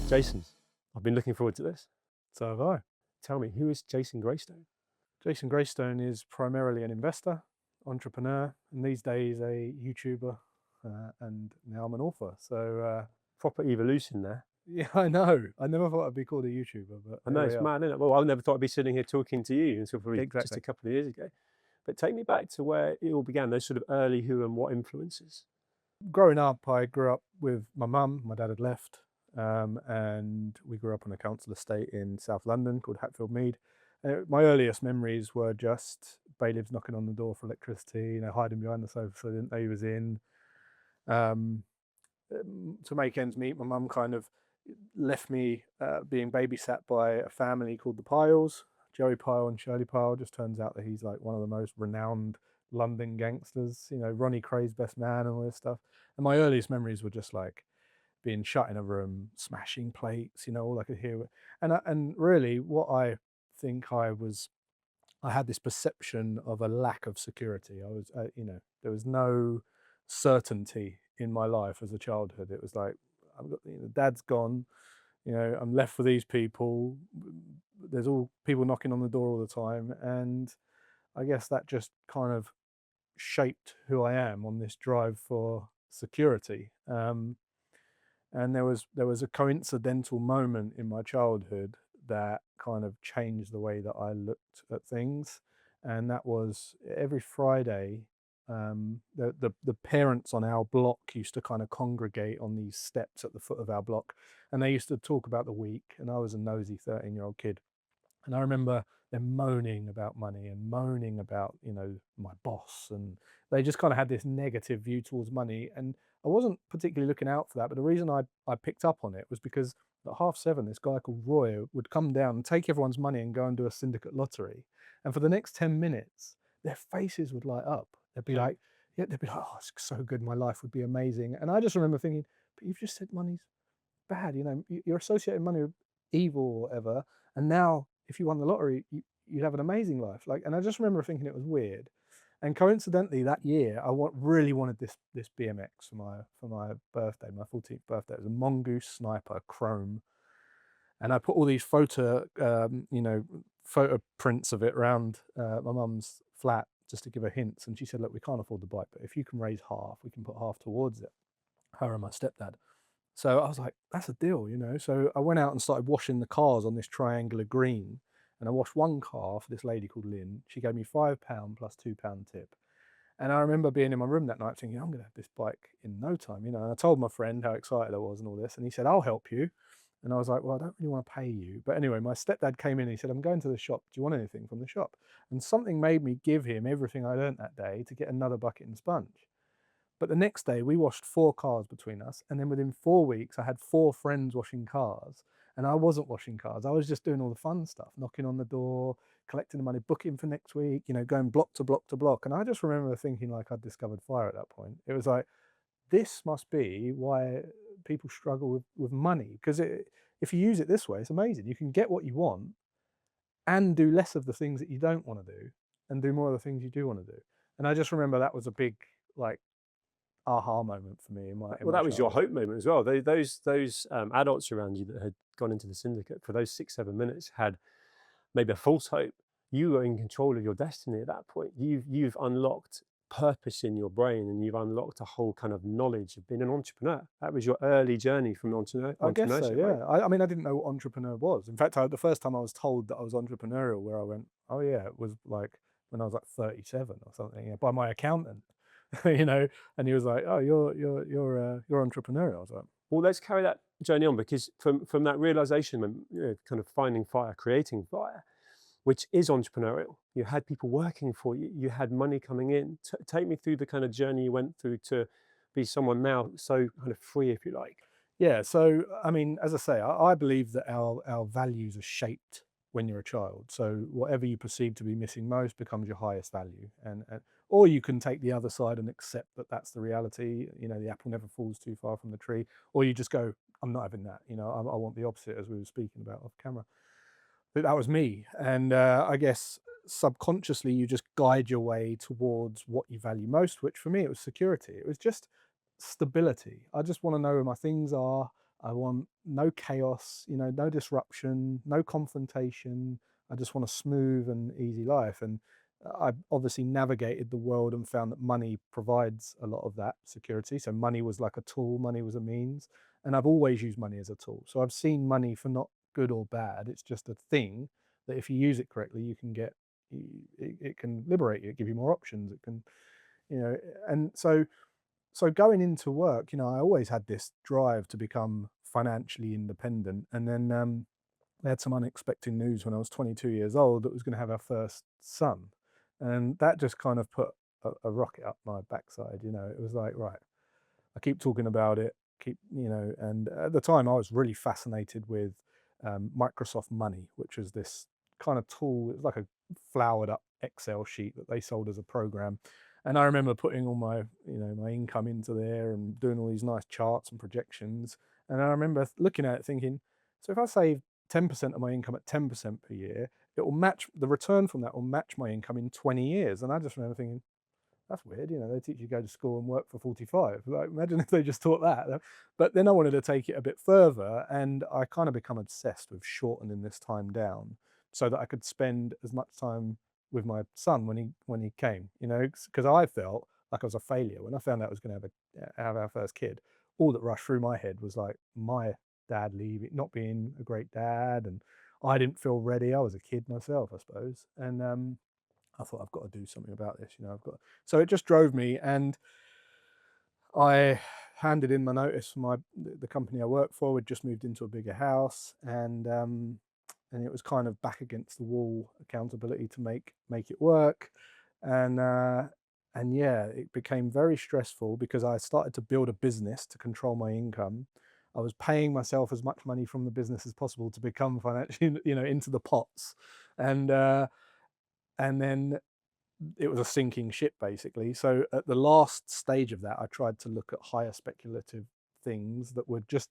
Jason, I've been looking forward to this. So have I. Tell me, who is Jason Graystone? Jason Graystone is primarily an investor, entrepreneur, and these days a YouTuber, and now I'm an author. So Proper evolution there. yeah, I know. I never thought I'd be called a YouTuber, but I there know we it's are. mad, isn't it? Well, I never thought I'd be sitting here talking to you until probably just Exactly. a couple of years ago. But take me back to where it all began, those sort of early who and what influences. Growing up, I grew up with my mum. My dad had left, and we grew up on a council estate in South London called Hatfield Mead. My earliest memories were just bailiffs knocking on the door for electricity, hiding behind the sofa so I didn't know he was in. Um, to make ends meet, my mum kind of left me being babysat by a family called the Piles, Joey Pyle and Shirley Pyle. Just turns out that he's like one of the most renowned London gangsters, Ronnie Cray's best man and all this stuff. And my earliest memories were just like being shut in a room, smashing plates, all I could hear. And really, what I think I had this perception of a lack of security. There was no certainty in my life as a childhood. It was like, I've got, dad's gone, I'm left with these people. There's all people knocking on the door all the time. And I guess that just kind of shaped who I am on this drive for security. And there was a coincidental moment in my childhood that kind of changed the way that I looked at things, and that was every Friday. The parents on our block used to kind of congregate on these steps at the foot of our block, and they used to talk about the week. And I was a nosy 13-year-old kid, and I remember them moaning about money and moaning about, my boss. And they just kind of had this negative view towards money. And I wasn't particularly looking out for that. But the reason I picked up on it was because at 7:30, this guy called Roy would come down and take everyone's money and go and do a syndicate lottery. And for the next 10 minutes, their faces would light up. They'd be Okay. like, yeah, they'd be like, oh, it's so good. My life would be amazing. And I just remember thinking, but you've just said money's bad. You're associating money with evil or whatever. And now, if you won the lottery, you'd have an amazing life. And I just remember thinking it was weird. And coincidentally, that year, really wanted this BMX for my birthday, my 14th birthday. It was a Mongoose Sniper Chrome, and I put all these photo prints of it around my mum's flat just to give her hints. And she said, "Look, we can't afford the bike, but if you can raise half, we can put half towards it." Her and my stepdad. So I was like, that's a deal. So I went out and started washing the cars on this triangular green. And I washed one car for this lady called Lynn. She gave me £5 plus £2 tip. And I remember being in my room that night thinking, I'm going to have this bike in no time. And I told my friend how excited I was and all this. And he said, I'll help you. And I was like, well, I don't really want to pay you. But anyway, my stepdad came in and he said, I'm going to the shop. Do you want anything from the shop? And something made me give him everything I learned that day to get another bucket and sponge. But the next day, we washed 4 cars between us. And then within 4 weeks, I had 4 friends washing cars. And I wasn't washing cars. I was just doing all the fun stuff, knocking on the door, collecting the money, booking for next week, going block to block to block. And I just remember thinking like I'd discovered fire at that point. It was like, this must be why people struggle with money. Because if you use it this way, it's amazing. You can get what you want and do less of the things that you don't want to do and do more of the things you do want to do. And I just remember that was a big, like, aha moment for me in my Well, that was your childhood. hope moment as well. Those adults around you that had gone into the syndicate for those 6, 7 minutes had maybe a false hope. You were in control of your destiny at that point. You've unlocked purpose in your brain, and you've unlocked a whole kind of knowledge of being an entrepreneur. That was your early journey from I guess so, entrepreneurship, right? yeah. I mean, I didn't know what entrepreneur was. In fact, the first time I was told that I was entrepreneurial, where I went, oh yeah, it was like when I was like 37 or something, by my accountant, and he was like, oh, you're entrepreneurial. I was like, Well, let's carry that journey on, because from that realization, when kind of finding fire, creating fire, which is entrepreneurial. You had people working for you. You had money coming in. Take me through the kind of journey you went through to be someone now so kind of free, if you like. yeah. So, I mean, as I say, I believe that our values are shaped when you're a child. So whatever you perceive to be missing most becomes your highest value. And or you can take the other side and accept that that's the reality. The apple never falls too far from the tree. Or you just go, I'm not having that. I want the opposite, as we were speaking about off camera. But that was me. And I guess subconsciously you just guide your way towards what you value most, which for me it was security. It was just stability. I just want to know where my things are. I want no chaos, no disruption, no confrontation. I just want a smooth and easy life. And I've obviously navigated the world and found that money provides a lot of that security. So money was like a tool, money was a means. And I've always used money as a tool. So I've seen money for not good or bad. It's just a thing that if you use it correctly, you can get, it can liberate you, give you more options. It can, you know, and so going into work, I always had this drive to become financially independent. And then we had some unexpected news when I was 22 years old that was going to have our first son. And that just kind of put a rocket up my backside. It was like, right, I keep talking about it, and at the time I was really fascinated with Microsoft Money, which was this kind of tool. It was like a flowered up Excel sheet that they sold as a program. And I remember putting all my income into there and doing all these nice charts and projections. And I remember looking at it thinking, so if I save 10% of my income at 10% per year, it will match the return from that will match my income in 20 years. And I just remember thinking, that's weird. They teach you to go to school and work for 45. Like, imagine if they just taught that. But then I wanted to take it a bit further, and I kind of become obsessed with shortening this time down so that I could spend as much time with my son when he came. Because I felt like I was a failure when I found out I was going to have our first kid. All that rushed through my head was like my dad leaving, not being a great dad, and I didn't feel ready. I was a kid myself, I suppose, and I thought I've got to do something about this. I've got so it just drove me, and I handed in my notice for the company I work for. We'd just moved into a bigger house, and it was kind of back against the wall accountability to make it work, and yeah, it became very stressful because I started to build a business to control my income. I was paying myself as much money from the business as possible to become financially, into the pots, and and then it was a sinking ship basically. So at the last stage of that, I tried to look at higher speculative things that would just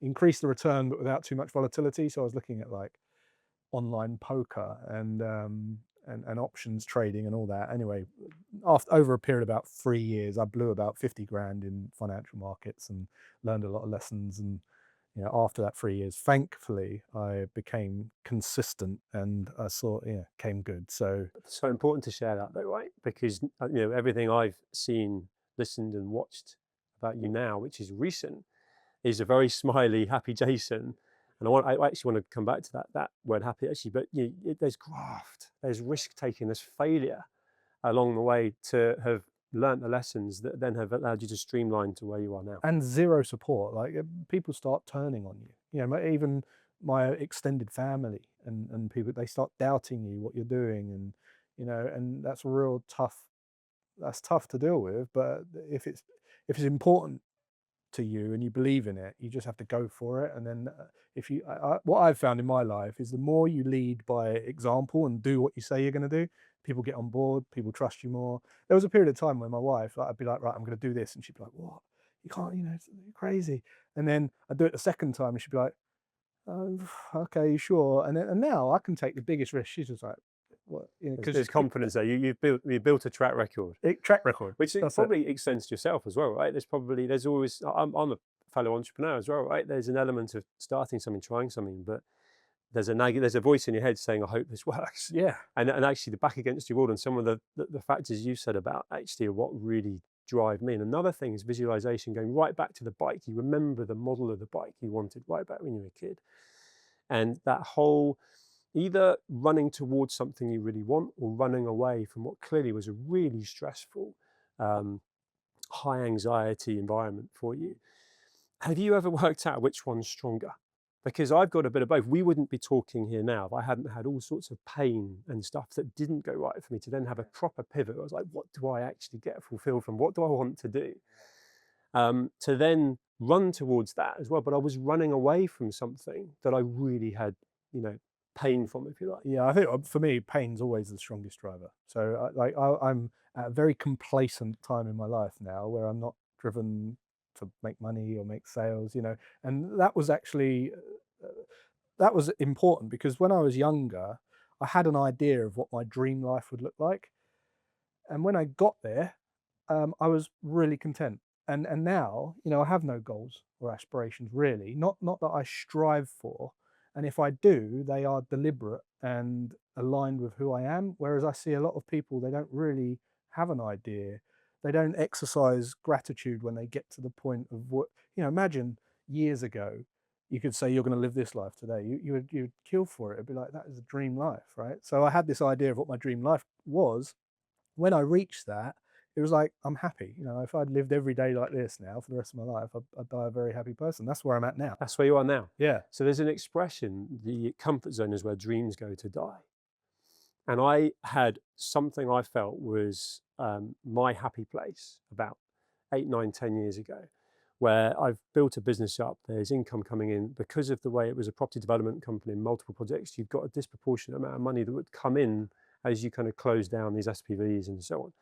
increase the return, but without too much volatility. So I was looking at like online poker and options trading and all that. Anyway, after over a period of about 3 years, I blew about 50 grand in financial markets and learned a lot of lessons. And after that 3 years, thankfully, I became consistent and I saw, came good. So It's so important to share that though, right? Because everything I've seen, listened, and watched about you now, which is recent, is a very smiley, happy Jason. And I actually want to come back to that word happy actually. But there's graft, there's risk taking, there's failure along the way to have learnt the lessons that then have allowed you to streamline to where you are now. and zero support. Like people start turning on you. Even my extended family and people, they start doubting you, what you're doing, and and that's real tough. That's tough to deal with. But if it's important to you and you believe in it, you just have to go for it. And then if you, what I've found in my life is the more you lead by example and do what you say you're going to do, people get on board, people trust you more. There was a period of time when my wife, like, I'd be like, right, I'm going to do this, and she'd be like, what? You can't, you're crazy. And then I'd do it the second time, and she'd be like, oh, okay, sure. And now I can take the biggest risk. She's just like, what? There's Because confidence there. You've built a track record, track record. which it That's it. probably extends to yourself as well, right? There's always. I'm a fellow entrepreneur as well, right? There's an element of starting something, trying something, but there's a voice in your head saying, "I hope this works," Yeah. and actually the back against your wall. And some of the factors you said about actually are what really drive me. And another thing is visualization, going right back to the bike. You remember the model of the bike you wanted right back when you were a kid, and that whole either running towards something you really want or running away from what clearly was a really stressful, um, high anxiety environment for you. Have you ever worked out which one's stronger? Because I've got a bit of both. We wouldn't be talking here now if I hadn't had all sorts of pain and stuff that didn't go right for me to then have a proper pivot. I was like, what do I actually get fulfilled from? What do I want to do? To then run towards that as well. But I was running away from something that I really had, you know, pain from, if you like. Yeah, I think for me, pain's always the strongest driver. So, I'm at a very complacent time in my life now where I'm not driven to make money or make sales, and that was actually that was important because when I was younger, I had an idea of what my dream life would look like, and when I got there, I was really content. And now, I have no goals or aspirations really, not that I strive for. And if I do, they are deliberate and aligned with who I am. Whereas I see a lot of people, they don't really have an idea. They don't exercise gratitude when they get to the point of what, imagine years ago, you could say you're going to live this life today. You would kill for it. It'd be like, that is a dream life, right? So I had this idea of what my dream life was. When I reached that, it was like, I'm happy. If I'd lived every day like this now for the rest of my life, I'd die a very happy person. That's where I'm at now. That's where you are now. Yeah. So there's an expression, the comfort zone is where dreams go to die. And I had something I felt was my happy place about 8, 9, 10 years ago, where I've built a business up. There's income coming in because of the way it was a property development company, multiple projects. You've got a disproportionate amount of money that would come in as you kind of close down these SPVs and so on.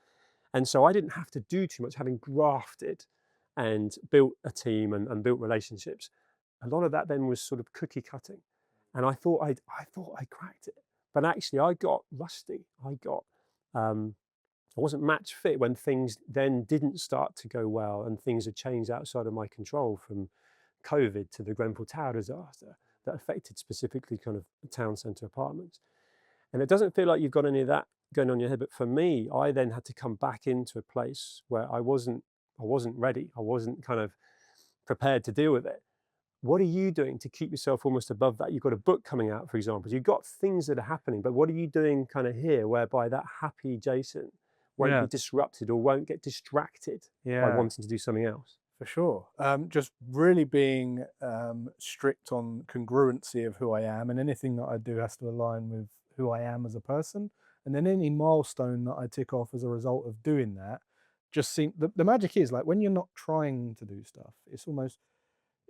And so I didn't have to do too much, having grafted and built a team and built relationships. A lot of that then was sort of cookie cutting. And I thought I cracked it. But actually I got rusty. I wasn't match fit when things then didn't start to go well and things had changed outside of my control, from COVID to the Grenfell Tower disaster that affected specifically kind of town centre apartments. And it doesn't feel like you've got any of that going on in your head. But for me, I then had to come back into a place where I wasn't ready. I wasn't kind of prepared to deal with it. What are you doing to keep yourself almost above that? You've got a book coming out, for example. You've got things that are happening, but what are you doing kind of here whereby that happy Jason won't be Yeah. disrupted or won't get distracted by Yeah. wanting to do something else? For sure. Just really being strict on congruency of who I am, and anything that I do has to align with who I am as a person. And then any milestone that I tick off as a result of doing that, just seem the magic is like when you're not trying to do stuff, it's almost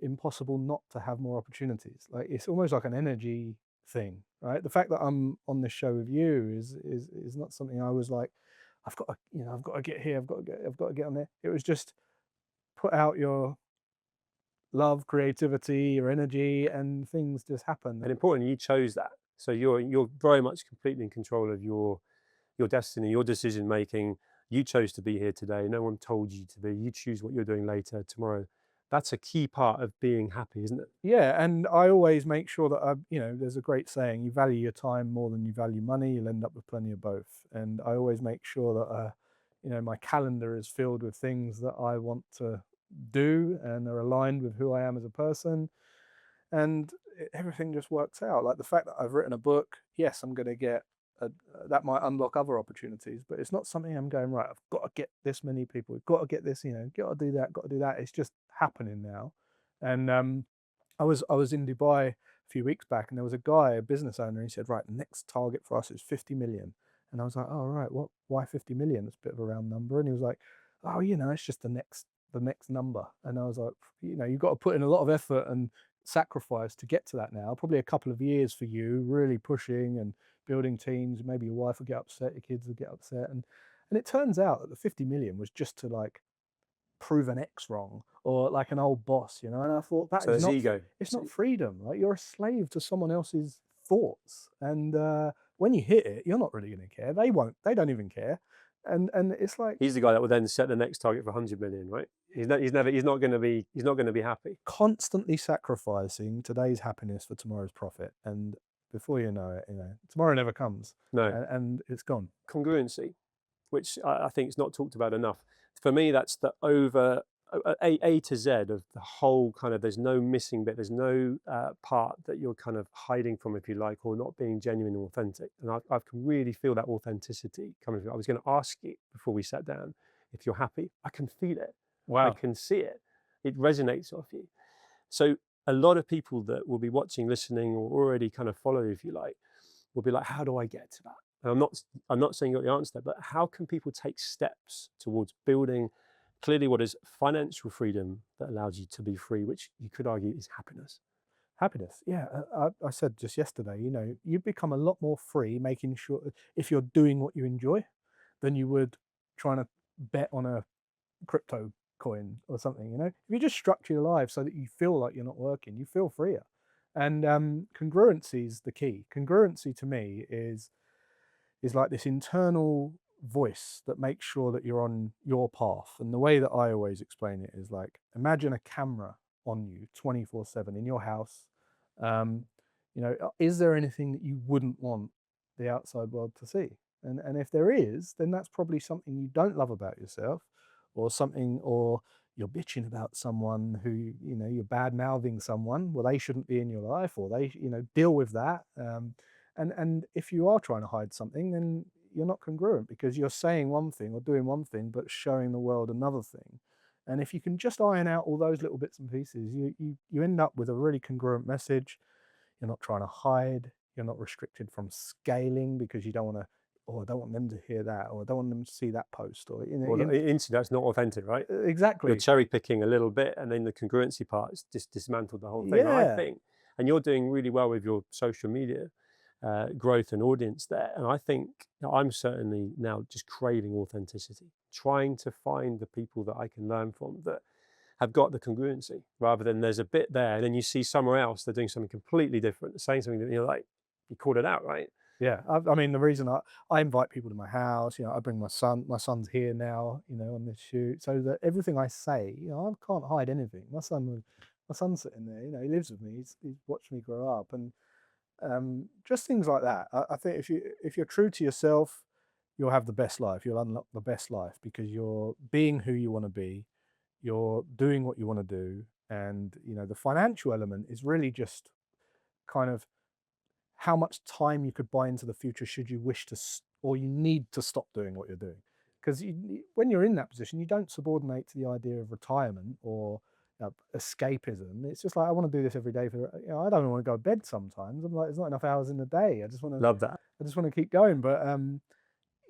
impossible not to have more opportunities. Like it's almost like an energy thing, right? The fact that I'm on this show with you is not something I was like, I've got to get here, I've got to get on there. It was just put out your love, creativity, your energy, and things just happen. And importantly, you chose that. So you're very much completely in control of your destiny, your decision making. You chose to be here today. No one told you to be. You choose what you're doing later, tomorrow. That's a key part of being happy, isn't it? Yeah, and I always make sure that there's a great saying: you value your time more than you value money, you'll end up with plenty of both. And I always make sure that my calendar is filled with things that I want to do and are aligned with who I am as a person. And everything just works out. Like the fact that I've written a book, yes, I'm going to get that might unlock other opportunities, but it's not something I'm going, right, I've got to get this many people, we've got to get this, got to do that, got to do that. It's just happening now. And I was in Dubai a few weeks back, and there was a guy, a business owner, and he said, right, the next target for us is 50 million. And I was like, oh, right, why 50 million? It's a bit of a round number. And he was like, oh, it's just the next number. And I was like, you've got to put in a lot of effort and sacrifice to get to that now. Probably a couple of years for you, really pushing and building teams. Maybe your wife will get upset, your kids will get upset. And it turns out that the 50 million was just to like prove an ex wrong, or like an old boss, and I thought that So is there's not ego. it's So not freedom. Like you're a slave to someone else's thoughts, and when you hit it, you're not really going to care. They don't even care. And it's like he's the guy that will then set the next target for 100 million, right? He's not going to be happy. constantly sacrificing today's happiness for tomorrow's profit, and before you know it, tomorrow never comes, No. and it's gone. Congruency, which I think is not talked about enough. For me, that's the over A to Z of the whole kind of. There's no missing bit. There's no part that you're kind of hiding from, if you like, or not being genuine and authentic. And I can really feel that authenticity coming through. I was going to ask you before we sat down if you're happy. I can feel it. I Wow. can see it. It resonates off you. So a lot of people that will be watching, listening, or already kind of follow, if you like, will be like, how do I get to that? And I'm not saying you got the answer there, but how can people take steps towards building clearly what is financial freedom that allows you to be free, which you could argue is happiness? Happiness, yeah. I said just yesterday, you become a lot more free making sure if you're doing what you enjoy than you would trying to bet on a crypto coin or something. If you just structure your life so that you feel like you're not working, you feel freer. And congruency is the key. Congruency to me is like this internal voice that makes sure that you're on your path. And the way that I always explain it is like, imagine a camera on you 24/7 in your house. Um, is there anything that you wouldn't want the outside world to see? And if there is, then that's probably something you don't love about yourself, or something, or you're bitching about someone who, you're bad mouthing someone. Well, they shouldn't be in your life, or they, deal with that. And if you are trying to hide something, then you're not congruent, because you're saying one thing or doing one thing, but showing the world another thing. And if you can just iron out all those little bits and pieces, you end up with a really congruent message. You're not trying to hide. You're not restricted from scaling because you don't want to, or I don't want them to hear that, or I don't want them to see that post, or Or instantly that's not authentic, right? You're exactly. cherry picking a little bit, and then the congruency part is just dismantled the whole thing. And I Yeah, think, and you're doing really well with your social media growth and audience there. And I think, I'm certainly now just craving authenticity, trying to find the people that I can learn from that have got the congruency, rather than there's a bit there and then you see somewhere else they're doing something completely different, saying something that you're like, you called it out, right? yeah. I mean, the reason I invite people to my house, I bring my son. My son's here now, on this shoot, so that everything I say, I can't hide anything. My son's sitting there, he lives with me. He's watched me grow up, and just things like that. I think if you're true to yourself, you'll have the best life. You'll unlock the best life because you're being who you want to be. You're doing what you want to do, and the financial element is really just kind of how much time you could buy into the future should you wish to, or you need to stop doing what you're doing. Because when you're in that position, you don't subordinate to the idea of retirement or escapism. It's just like, I want to do this every day for, I don't want to go to bed sometimes. I'm like, there's not enough hours in the day. Love that. I just want to keep going. But,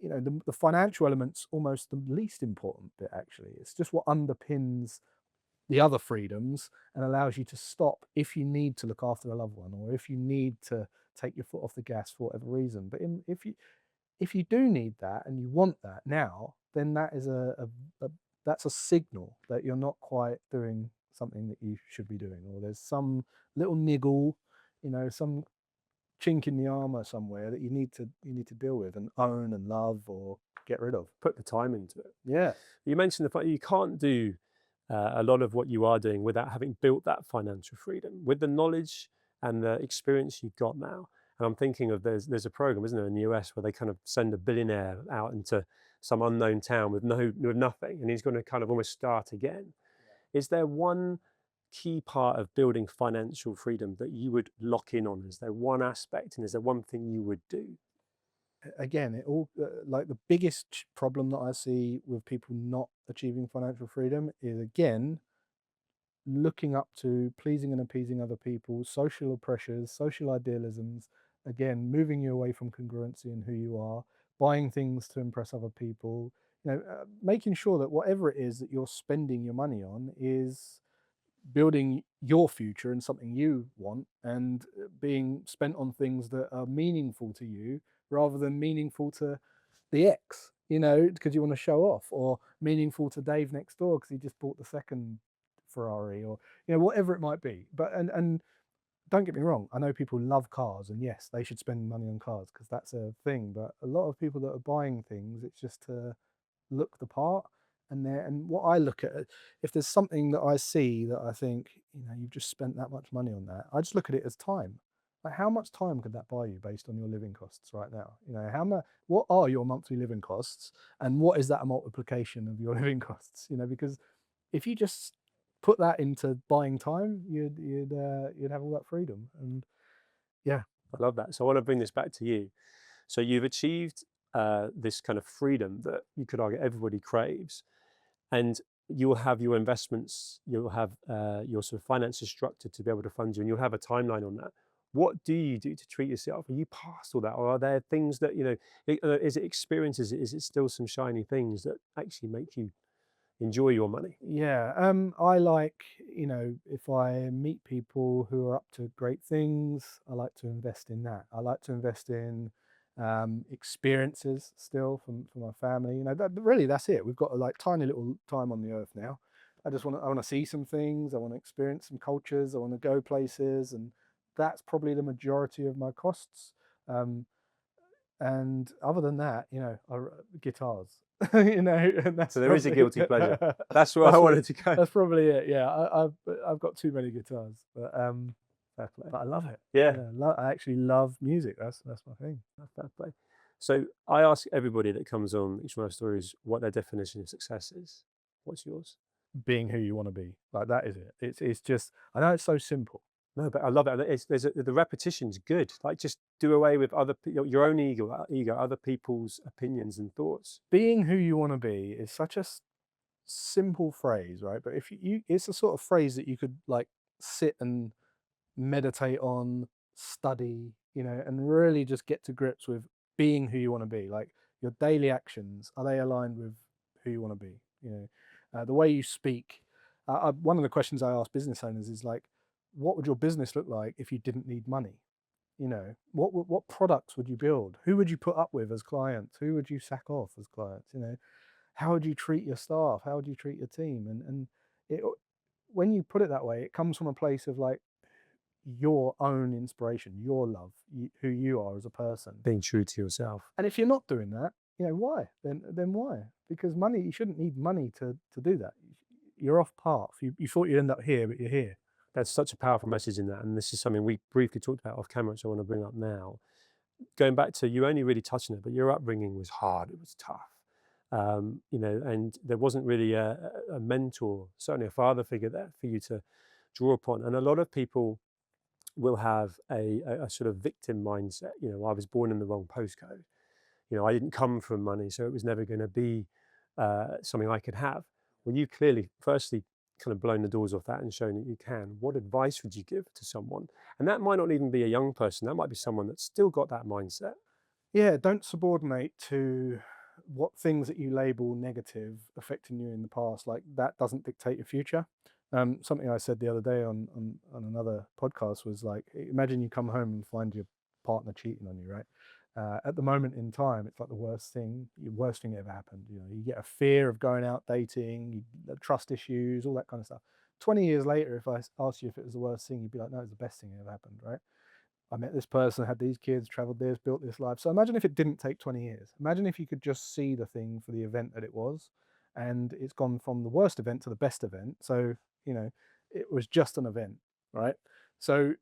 the financial element's almost the least important bit, actually. It's just what underpins the other freedoms and allows you to stop if you need to look after a loved one, or if you need to take your foot off the gas for whatever reason. But if you do need that and you want that now, then that is a that's a signal that you're not quite doing something that you should be doing, or there's some little niggle, some chink in the armor somewhere that you need to deal with and own and love or get rid of. Put the time into it. Yeah. You mentioned the fact you can't do a lot of what you are doing without having built that financial freedom with the knowledge and the experience you've got now. And I'm thinking of, there's a program, isn't there, in the US where they kind of send a billionaire out into some unknown town with nothing, and he's going to kind of almost start again. Is there one key part of building financial freedom that you would lock in on? Is there one aspect, and is there one thing you would do? Again, it all like the biggest problem that I see with people not achieving financial freedom is, again, looking up to pleasing and appeasing other people, social pressures, social idealisms, again, moving you away from congruency in who you are, buying things to impress other people, making sure that whatever it is that you're spending your money on is building your future and something you want, and being spent on things that are meaningful to you rather than meaningful to the ex, because you want to show off, or meaningful to Dave next door because he just bought the second Ferrari, or whatever it might be. But and don't get me wrong, I know people love cars, and yes, they should spend money on cars because that's a thing. But a lot of people that are buying things, it's just to look the part. And what I look at, if there's something that I see that I think, you've just spent that much money on that, I just look at it as time. Like, how much time could that buy you based on your living costs right now? How much? What are your monthly living costs, and what is that a multiplication of your living costs? Because if you just put that into buying time, you'd have all that freedom. And yeah, I love that. So I want to bring this back to you. So you've achieved this kind of freedom that you could argue everybody craves, and you'll have your investments, you'll have your sort of finances structured to be able to fund you, and you'll have a timeline on that. What do you do to treat yourself? Are you past all that, or are there things that is it experiences? Is it still some shiny things that actually make you enjoy your money? yeah. I like, if I meet people who are up to great things, I like to invest in that. I like to invest in experiences still from my family. Really, that's it. We've got a like tiny little time on the earth now. I want to see some things. I want to experience some cultures. I want to go places, and that's probably the majority of my costs. Um, And other than that, guitars, and So there is a guilty pleasure. That's where I that's what wanted to go. that's probably it. Yeah, I've got too many guitars, Fair play. but I love it. Yeah, Yeah, I actually love music. That's my thing. fair play. So I ask everybody that comes on each of my stories what their definition of success is. What's yours? Being who you want to be, like that is it. It's just I know it's so simple. No, but I love it. The repetition's good. Like just do away with your own ego, other people's opinions and thoughts. Being who you want to be is such a simple phrase, right? But if it's a sort of phrase that you could like sit and meditate on, study, and really just get to grips with being who you want to be. Like your daily actions, are they aligned with who you want to be? The way you speak. One of the questions I ask business owners is like, what would your business look like if you didn't need money? What products would you build? Who would you put up with as clients? Who would you sack off as clients? How would you treat your staff? How would you treat your team? And it, when you put it that way, it comes from a place of like your own inspiration, your love, who you are as a person. Being true to yourself. And if you're not doing that, why? Then why? Because money, you shouldn't need money to do that. You're off path. You thought you'd end up here, but you're here. There's such a powerful message in that. And this is something we briefly talked about off camera, which I want to bring up now. Going back to you only really touching it, but your upbringing was hard. It was tough. And there wasn't really a mentor, certainly a father figure there for you to draw upon. And a lot of people will have a sort of victim mindset. I was born in the wrong postcode. I didn't come from money, so it was never going to be something I could have. Well, you clearly, firstly, kind of blown the doors off that and shown that you can. What advice would you give to someone? And that might not even be a young person. That might be someone that's still got that mindset. Yeah, don't subordinate to what things that you label negative affecting you in the past. Like that doesn't dictate your future. Something I said the other day on another podcast was like, imagine you come home and find your partner cheating on you, right? At the moment in time, it's like the worst thing that ever happened. You get a fear of going out dating, trust issues, all that kind of stuff. 20 years later, if I asked you if it was the worst thing, you'd be like, no, it's the best thing that ever happened, right? I met this person, had these kids, traveled this, built this life. So imagine if it didn't take 20 years. Imagine if you could just see the thing for the event that it was, and it's gone from the worst event to the best event. So, it was just an event, right? So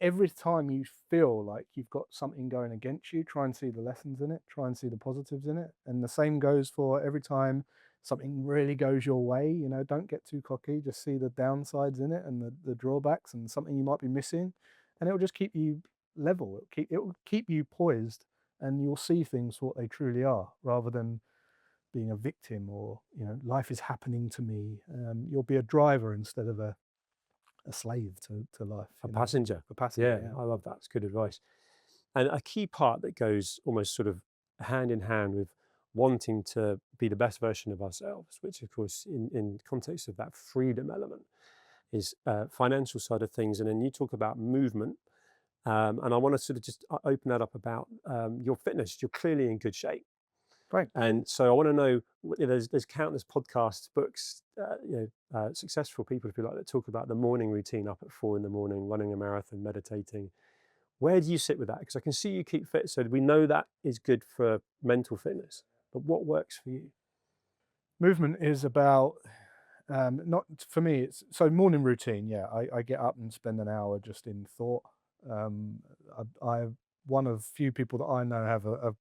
every time you feel like you've got something going against you, try and see the lessons in it, try and see the positives in it. And the same goes for every time something really goes your way, don't get too cocky, just see the downsides in it and the drawbacks and something you might be missing. And it will just keep you level. It will keep you poised, and you'll see things for what they truly are, rather than being a victim or life is happening to me. You'll be a driver instead of a slave to life. A passenger. A passenger. Yeah, Yeah. I love that. It's good advice. And a key part that goes almost sort of hand in hand with wanting to be the best version of ourselves, which of course in context of that freedom element is financial side of things. And then you talk about movement. And I want to sort of just open that up about your fitness. You're clearly in good shape. Right. And so I want to know, there's countless podcasts, books, successful people, if you like, that talk about the morning routine, up at 4 a.m, running a marathon, meditating. Where do you sit with that? Because I can see you keep fit, so we know that is good for mental fitness. But what works for you? Movement is about not for me. It's so morning routine. Yeah, I get up and spend an hour just in thought. I'm one of few people that I know have a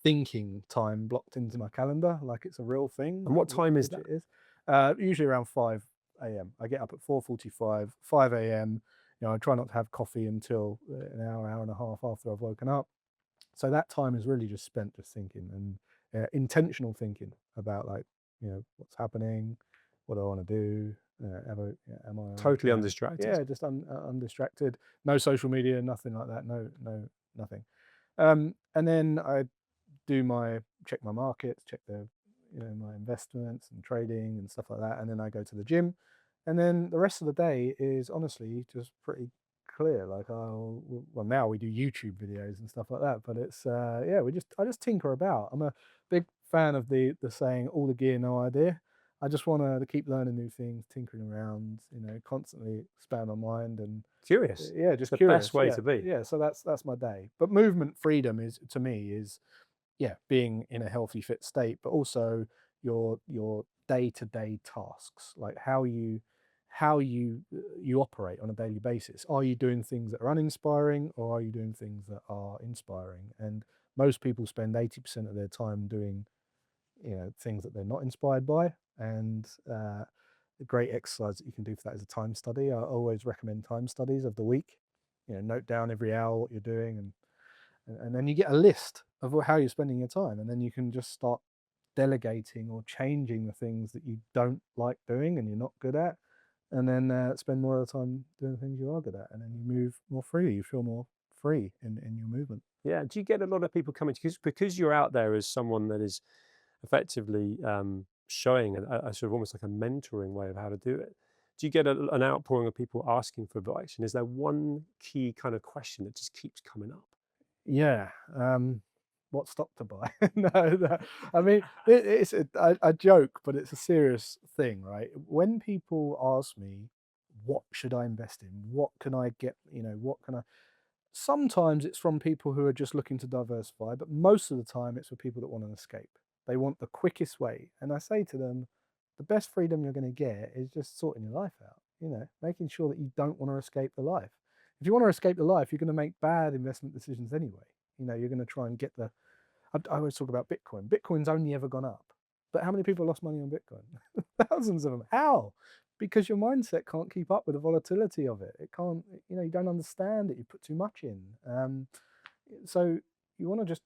thinking time blocked into my calendar, like it's a real thing. And what time is which that? it is. Usually around 5 a.m. I get up at 4:45, 5 a.m. I try not to have coffee until an hour and a half after I've woken up. So that time is really just spent just thinking and intentional thinking about like, what's happening, what do I want to do, am I Totally undistracted. yeah, just undistracted, no social media, nothing like that, no, nothing. And then I check my markets, check my investments and trading and stuff like that, and then I go to the gym, and then the rest of the day is honestly just pretty clear. Like now we do YouTube videos and stuff like that, but it's I just tinker about. I'm a big fan of the saying "all the gear, no idea." I just want to keep learning new things, tinkering around, constantly expand my mind and Curious. yeah, It's just the best curious. way Yeah, to be. yeah. So that's my day. But movement freedom is to me is yeah, being in a healthy fit state, but also your day-to-day tasks, like how you operate on a daily basis. Are you doing things that are uninspiring or are you doing things that are inspiring? And most people spend 80% of their time doing, things that they're not inspired by. And a great exercise that you can do for that is a time study. I always recommend time studies of the week. Note down every hour what you're doing, and then you get a list of how you're spending your time, and then you can just start delegating or changing the things that you don't like doing and you're not good at, and then spend more of the time doing the things you are good at, and then you move more freely. You feel more free in your movement. Yeah. Do you get a lot of people coming because you're out there as someone that is effectively showing a sort of almost like a mentoring way of how to do it? Do you get an outpouring of people asking for advice? And is there one key kind of question that just keeps coming up? Yeah. What stock to buy? No, no. I mean, I joke, but it's a serious thing, right? When people ask me, what should I invest in? What can I get? What can I? Sometimes it's from people who are just looking to diversify, but most of the time it's for people that want an escape. They want the quickest way. And I say to them, the best freedom you're going to get is just sorting your life out, making sure that you don't want to escape the life. If you want to escape the life, you're going to make bad investment decisions anyway. You're going to try and get I always talk about Bitcoin. Bitcoin's only ever gone up. But how many people lost money on Bitcoin? Thousands of them. How? Because your mindset can't keep up with the volatility of it. It can't, you don't understand it. You put too much in. So you want to just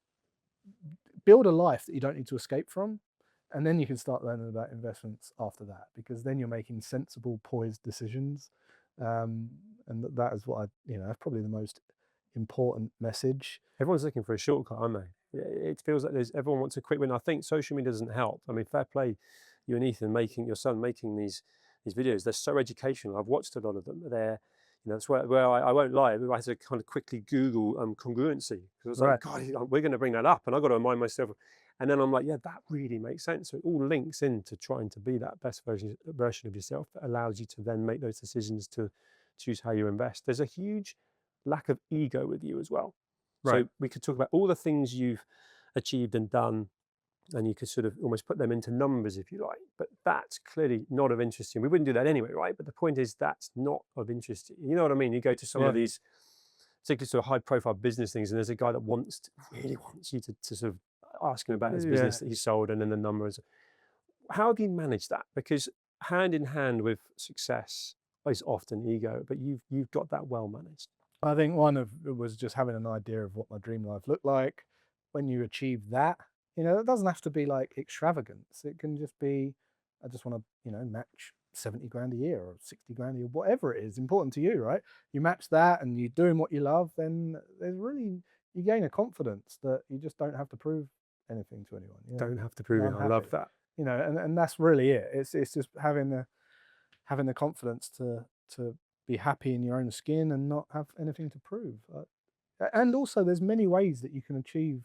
build a life that you don't need to escape from. And then you can start learning about investments after that, because then you're making sensible, poised decisions. And that is what that's probably the most important message. Everyone's looking for a shortcut, aren't they? It feels like everyone wants a quick win. I think social media doesn't help. I mean, fair play, you and Ethan making your son making these videos. They're so educational. I've watched a lot of them. That's where I won't lie. I had to kind of quickly Google congruency, because I was like, Right. God, we're going to bring that up, and I've got to remind myself. And then I'm like, yeah, that really makes sense. So it all links into trying to be that best version of yourself that allows you to then make those decisions to choose how you invest. There's a huge lack of ego with you as well. Right. So we could talk about all the things you've achieved and done, and you could sort of almost put them into numbers if you like. But that's clearly not of interest to you. We wouldn't do that anyway, right? But the point is that's not of interest to you. You know what I mean? You go to some of Yeah. these, particularly sort of high-profile business things, and there's a guy that really wants you to sort of ask him about his Yeah. business that he sold and then the numbers. How have you managed that? Because hand in hand with success is often ego, but you've got that well managed. I think one of it was just having an idea of what my dream life looked like. When you achieve that, it doesn't have to be like extravagance. It can just be, I just want to, match 70 grand a year or 60 grand a year, whatever it is important to you, right? You match that and you're doing what you love, then you gain a confidence that you just don't have to prove anything to anyone. Don't have to prove it. I'm I love happy, that. and that's really it. It's just having the confidence to be happy in your own skin and not have anything to prove. And also, there's many ways that you can achieve.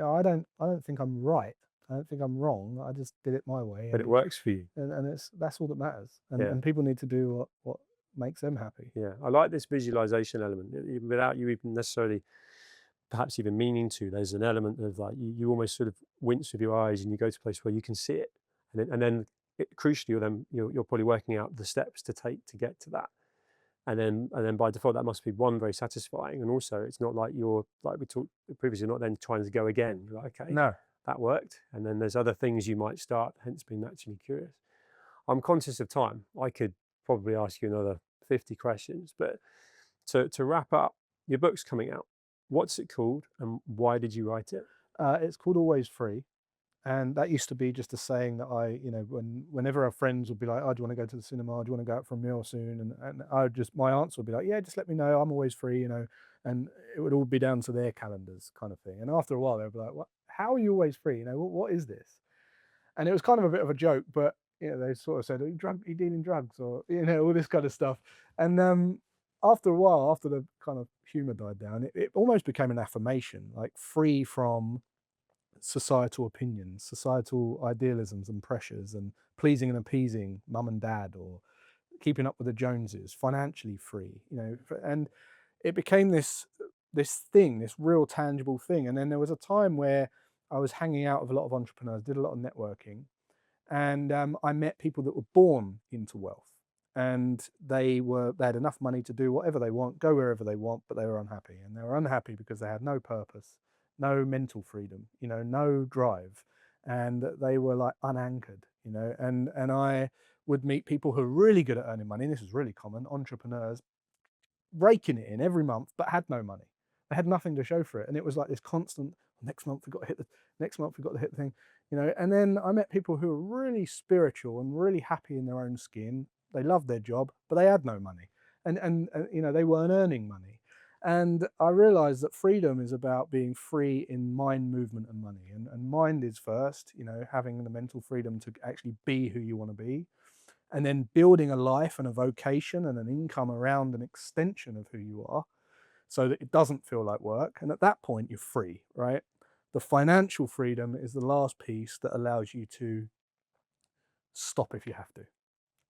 I don't think I'm right. I don't think I'm wrong. I just did it my way, But it works for you. and that's all that matters. And Yeah. and people need to do what makes them happy. Yeah, I like this visualization element. Even without you even necessarily, perhaps even meaning to, there's an element of like you almost sort of wince with your eyes and you go to a place where you can see it, and then crucially, you're probably working out the steps to take to get to that, and then by default that must be one very satisfying, and also it's not like you're like we talked previously, not then trying to go again. You're like, okay, No, that worked, and then there's other things you might start, hence being naturally curious. I'm conscious of time. I could probably ask you another 50 questions, but to wrap up, your book's coming out. What's it called and why did you write it? it's called Always Free. And that used to be just a saying that whenever our friends would be like, "Oh, do you want to go to the cinema? Do you want to go out for a meal soon?" And my answer would be like, "Yeah, just let me know. I'm always free." And it would all be down to their calendars, kind of thing. And after a while, they'd be like, "What? How are you always free? What is this?" And it was kind of a bit of a joke, but they sort of said, Are you dealing drugs?" or all this kind of stuff. And after a while, after the kind of humor died down, it almost became an affirmation, like free from societal opinions, societal idealisms and pressures, and pleasing and appeasing mum and dad, or keeping up with the Joneses, financially free, and it became this thing, this real tangible thing. And then there was a time where I was hanging out with a lot of entrepreneurs, did a lot of networking, and I met people that were born into wealth, and they had enough money to do whatever they want, go wherever they want, but they were unhappy, and they were unhappy because they had no purpose, no mental freedom, no drive, and they were like unanchored, and I would meet people who were really good at earning money, and this was really common, entrepreneurs raking it in every month, but had no money. They had nothing to show for it, and it was like this constant. Next month we got to hit the. Next month we got to hit the thing, And then I met people who were really spiritual and really happy in their own skin. They loved their job, but they had no money, and they weren't earning money. And I realized that freedom is about being free in mind, movement, and money. And mind is first, having the mental freedom to actually be who you want to be, and then building a life and a vocation and an income around an extension of who you are so that it doesn't feel like work. And at that point, you're free, right? The financial freedom is the last piece that allows you to stop if you have to.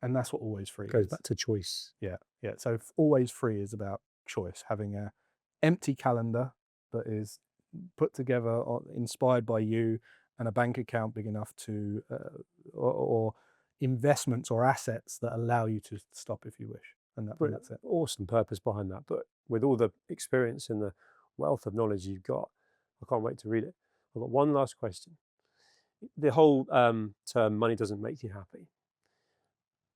And that's what always free Goes is. back to choice. Yeah. Yeah. So always free is about choice, having a empty calendar that is put together or inspired by you, and a bank account big enough to, or investments or assets that allow you to stop if you wish. And Brilliant. that's it. Awesome purpose behind that. But with all the experience and the wealth of knowledge you've got, I can't wait to read it. I've got one last question. The whole term "money doesn't make you happy."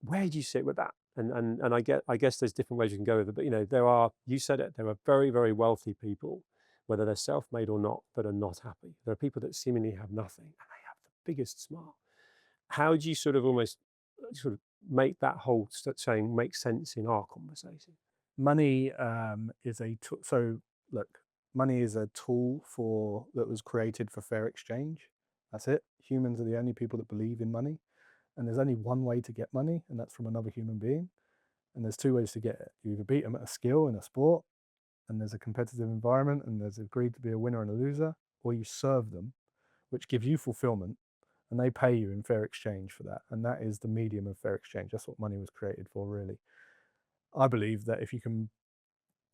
Where do you sit with that? And I guess there's different ways you can go with it. But there are, you said it, there are very, very wealthy people, whether they're self-made or not, that are not happy. There are people that seemingly have nothing and they have the biggest smile. How do you sort of almost sort of make that whole saying make sense in our conversation? Money is a tool. So look, money is a tool that was created for fair exchange. That's it. Humans are the only people that believe in money. And there's only one way to get money, and that's from another human being. And there's two ways to get it. You either beat them at a skill in a sport, and there's a competitive environment, and there's agreed to be a winner and a loser, or you serve them, which gives you fulfillment, and they pay you in fair exchange for that. And that is the medium of fair exchange. That's what money was created for, really. I believe that if you can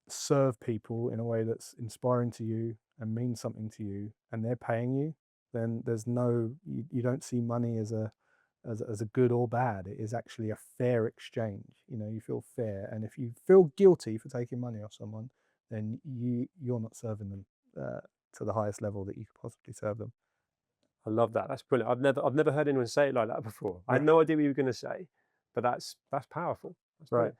serve people in a way that's inspiring to you and means something to you, and they're paying you, then there's you don't see money as a good or bad. It is actually a fair exchange. You feel fair, and if you feel guilty for taking money off someone, then you're not serving them to the highest level that you could possibly serve them. I love that. That's brilliant. I've never heard anyone say it like that before. I had Right. no idea what you were going to say, but that's powerful. That's Right.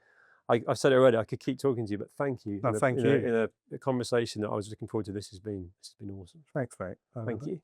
brilliant. I've said it already. I could keep talking to you, but thank you. No, thank you. In a conversation that I was looking forward to. This has been awesome. Thanks, mate. Thank you.